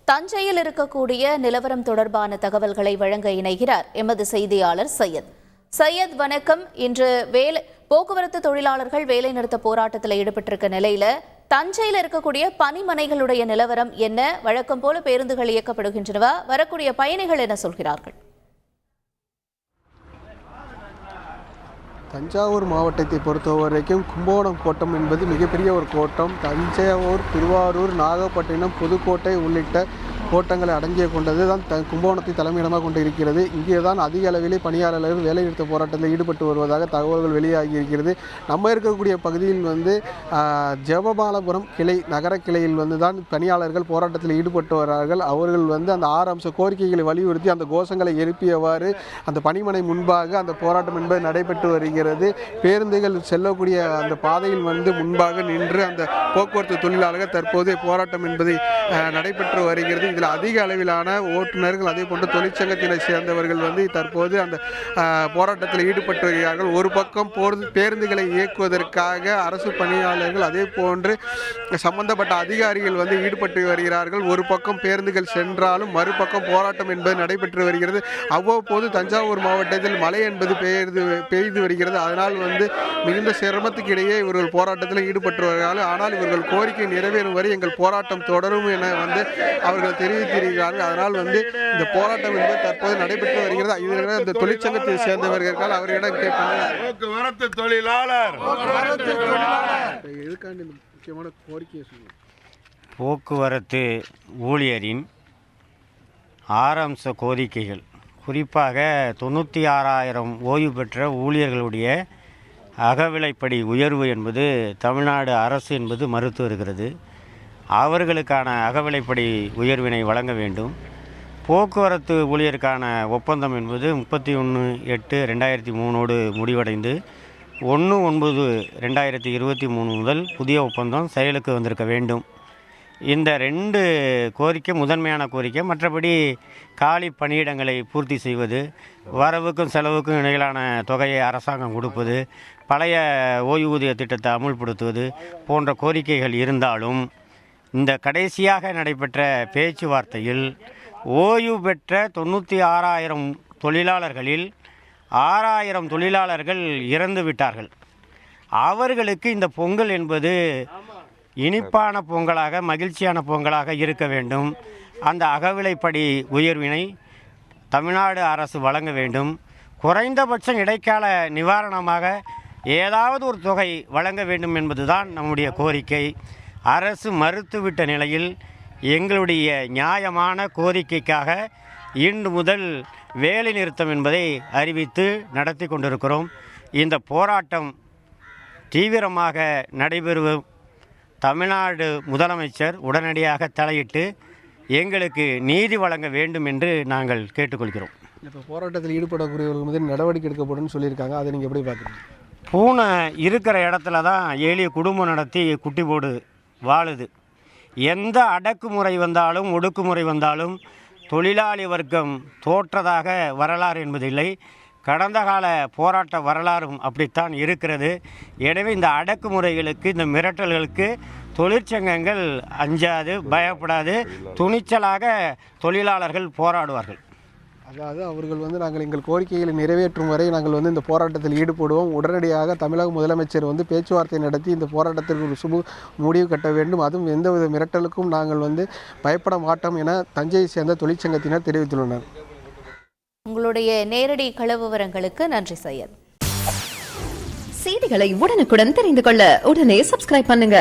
தஞ்சையில் இருக்கக்கூடிய நிலவரம் தொடர்பான தகவல்களை வழங்க இணைகிறார் எமது செய்தியாளர் சையத். வணக்கம். இன்று போக்குவரத்து தொழிலாளர்கள் வேலை நிறுத்த போராட்டத்தில் ஈடுபட்டிருக்க நிலையில தஞ்சையில் இருக்கக்கூடிய பணிமனைகளுடைய நிலவரம் என்ன? வழக்கம் போல பேருந்துகள் இயக்கப்படுகின்றனவா? வரக்கூடிய பயணிகள் என்ன சொல்கிறார்கள்? தஞ்சாவூர் மாவட்டத்தை பொறுத்தவரைக்கும் கும்பகோணம் கோட்டம் என்பது மிகப்பெரிய ஒரு கோட்டம். தஞ்சாவூர், திருவாரூர், நாகப்பட்டினம், புதுக்கோட்டை உள்ளிட்ட கோட்டங்களை அடங்கிய கொண்டது தான் கும்பகோணத்தை தலைமையிடமாக கொண்டு இருக்கிறது. இங்கே தான் அதிக அளவிலே பணியாளர்கள் வேலைநிறுத்த போராட்டத்தில் ஈடுபட்டு வருவதாக தகவல்கள் வெளியாகி இருக்கிறது. நம்ம இருக்கக்கூடிய பகுதியில் ஜெபபாலபுரம் கிளை, நகர கிளையில் தான் பணியாளர்கள் போராட்டத்தில் ஈடுபட்டு வரார்கள். அவர்கள் அந்த 6 அம்ச கோரிக்கைகளை வலியுறுத்தி அந்த கோஷங்களை எழுப்பியவாறு அந்த பணிமனை முன்பாக அந்த போராட்டம் என்பது நடைபெற்று வருகிறது. பேருந்துகள் செல்லக்கூடிய அந்த பாதையில் முன்பாக நின்று அந்த போக்குவரத்து தொழிலாளர்கள் தற்போது போராட்டம் என்பது நடைபெற்று வருகிறது. இதில் அதிக அளவிலான ஓட்டுநர்கள், அதே போன்று தொழிற்சங்கத்தினை சேர்ந்தவர்கள் தற்போது அந்த போராட்டத்தில் ஈடுபட்டு வருகிறார்கள். ஒரு பக்கம் பேருந்துகளை இயக்குவதற்காக அரசு பணியாளர்கள், அதே போன்று சம்பந்தப்பட்ட அதிகாரிகள் ஈடுபட்டு வருகிறார்கள். ஒரு பக்கம் பேருந்துகள் சென்றாலும் மறுபக்கம் போராட்டம் என்பது நடைபெற்று வருகிறது. அவ்வப்போது தஞ்சாவூர் மாவட்டத்தில் மழை என்பது பெய்து வருகிறது. அதனால் மிகுந்த சிரமத்துக்கு இடையே இவர்கள் போராட்டத்தில் ஈடுபட்டு வருகிறார்கள். ஆனால் இவர்கள் கோரிக்கை நிறைவேறும் வரை எங்கள் போராட்டம் தொடரும் என அவர்கள் தெரிவித்திருக்கிறார்கள். அதனால் இந்த போராட்டம் என்பது தற்போது நடைபெற்று வருகிறது. இதில் இந்த தொழிற்சங்கத்தை சேர்ந்தவர்கள் அவர்களிடம் கேட்பாங்க, போக்குவரத்து தொழிலாளர் எதுக்காண்டி முக்கியமான கோரிக்கையை சொல்லுங்கள். போக்குவரத்து ஊழியரின் 6 அம்ச கோரிக்கைகள், குறிப்பாக 96,000 ஓய்வு பெற்ற ஊழியர்களுடைய அகவிலைப்படி உயர்வு என்பது தமிழ்நாடு அரசு என்பது மறுத்து வருகிறது. அவர்களுக்கான அகவிலைப்படி உயர்வினை வழங்க வேண்டும். போக்குவரத்து ஊழியருக்கான ஒப்பந்தம் என்பது 31/8/2003 முடிவடைந்து 1/9/2023 முதல் புதிய ஒப்பந்தம் செயலுக்கு வந்திருக்க வேண்டும். இந்த 2 கோரிக்கை முதன்மையான கோரிக்கை. மற்றபடி காலி பணியிடங்களை பூர்த்தி செய்வது, வரவுக்கும் செலவுக்கும் இடையிலான தொகையை அரசாங்கம் கொடுப்பது, பழைய ஓய்வூதிய திட்டத்தை அமுல்படுத்துவது போன்ற கோரிக்கைகள் இருந்தாலும் இந்த கடைசியாக நடைபெற்ற பேச்சுவார்த்தையில் ஓய்வு பெற்ற 96,000 தொழிலாளர்களில் 6,000 தொழிலாளர்கள் இறந்து விட்டார்கள். அவர்களுக்கு இந்த பொங்கல் என்பது இனிப்பான பொங்கலாக, மகிழ்ச்சியான பொங்கலாக இருக்க வேண்டும். அந்த அகவிலைப்படி உயர்வினை தமிழ்நாடு அரசு வழங்க வேண்டும். குறைந்தபட்சம் இடைக்கால நிவாரணமாக ஏதாவது ஒரு தொகை வழங்க வேண்டும் என்பதுதான் நம்முடைய கோரிக்கை. அரசு மறுத்துவிட்ட நிலையில் எங்களுடைய நியாயமான கோரிக்கைக்காக இன்று முதல் வேலை நிறுத்தம் என்பதை அறிவித்து நடத்தி கொண்டிருக்கிறோம். இந்த போராட்டம் தீவிரமாக நடைபெறும். தமிழ்நாடு முதலமைச்சர் உடனடியாக தலையிட்டு எங்களுக்கு நீதி வழங்க வேண்டும் என்று நாங்கள் கேட்டுக்கொள்கிறோம். இப்போ போராட்டத்தில் ஈடுபடக்கூடியவர்கள் மீது நடவடிக்கை எடுக்கப்படும் சொல்லியிருக்காங்க. அதை நீங்கள் எப்படி பார்க்குறீங்க? பூனை இருக்கிற இடத்துல தான் எளிய குடும்பம் நடத்தி குட்டி போடு வாழுது. எந்த அடக்குமுறை வந்தாலும் ஒடுக்குமுறை வந்தாலும் தொழிலாளி வர்க்கம் தோற்றதாக வரலாறு என்பதில்லை. கடந்த கால போராட்ட வரலாறும் அப்படித்தான் இருக்கிறது. எனவே இந்த அடக்குமுறைகளுக்கு, இந்த மிரட்டல்களுக்கு தொழிற்சங்கங்கள் அஞ்சாது, பயப்படாது, துணிச்சலாக தொழிலாளர்கள் போராடுவார்கள். அதாவது அவர்கள் நாங்கள் எங்கள் கோரிக்கைகளை நிறைவேற்றும் வரை நாங்கள் இந்த போராட்டத்தில் ஈடுபடுவோம். உடனடியாக தமிழக முதலமைச்சர் பேச்சுவார்த்தை நடத்தி இந்த போராட்டத்திற்கு ஒரு முடிவு கட்ட வேண்டும். அதுவும் எந்தவித மிரட்டலுக்கும் நாங்கள் பயப்பட மாட்டோம் என தஞ்சையை சேர்ந்த தொழிற்சங்கத்தினர் தெரிவித்துள்ளனர். உங்களுடைய நேரடி கள விவரங்களுக்கு நன்றி சையத். செய்திகளை உடனுக்குடன் தெரிந்து கொள்ள உடனே சப்ஸ்கிரைப் பண்ணுங்க.